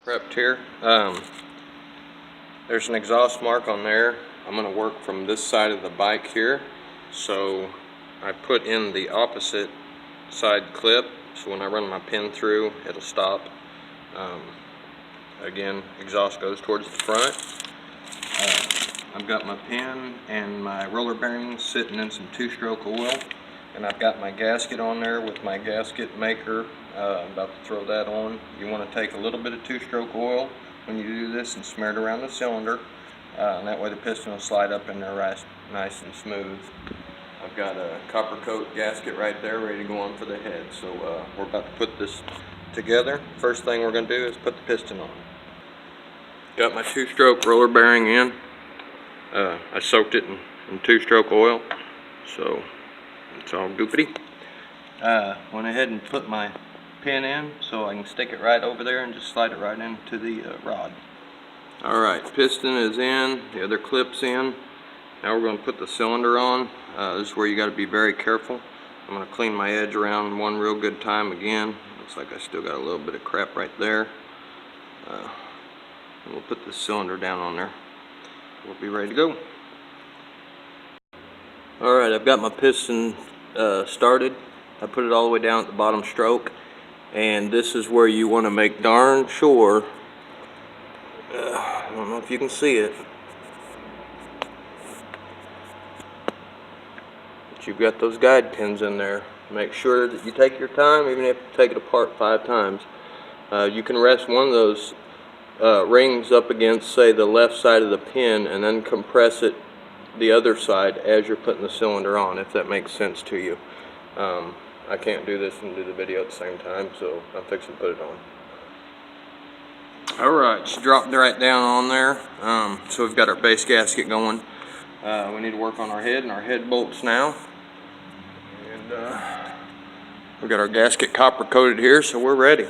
Prepped here. There's an exhaust mark on there. I'm going to work from this side of the bike here, so I put in the opposite side clip, so when I run my pin through it'll stop. Again, exhaust goes towards the front. I've got my pin and my roller bearings sitting in some 2-stroke oil, and I've got my gasket on there with my gasket maker. I'm about to throw that on. You want to take a little bit of 2-stroke oil when you do this and smear it around the cylinder, and that way the piston will slide up in there nice and smooth. I've got a copper coat gasket right there ready to go on for the head, so we're about to put this together. First thing we're going to do is put the piston on. Got my 2-stroke roller bearing in. I soaked it in 2-stroke oil, so it's all goopity. Went ahead and put my pin in so I can stick it right over there and just slide it right into the rod. Alright, piston is in, the other clip's in. Now we're going to put the cylinder on. This is where you got to be very careful. I'm going to clean my edge around one real good time again. Looks like I still got a little bit of crap right there. And we'll put the cylinder down on there. We'll be ready to go. Alright, I've got my piston started. I put it all the way down at the bottom stroke, and this is where you want to make darn sure, I don't know if you can see it, but you've got those guide pins in there. Make sure that you take your time, even if you take it apart 5 times. You can rest one of those rings up against, say, the left side of the pin, and then compress it the other side as you're putting the cylinder on, if that makes sense to you. I can't do this and do the video at the same time, so I'm fixing to put it on. Alright, it's dropped right down on there. So we've got our base gasket going. We need to work on our head and our head bolts now. And we've got our gasket copper coated here, so we're ready.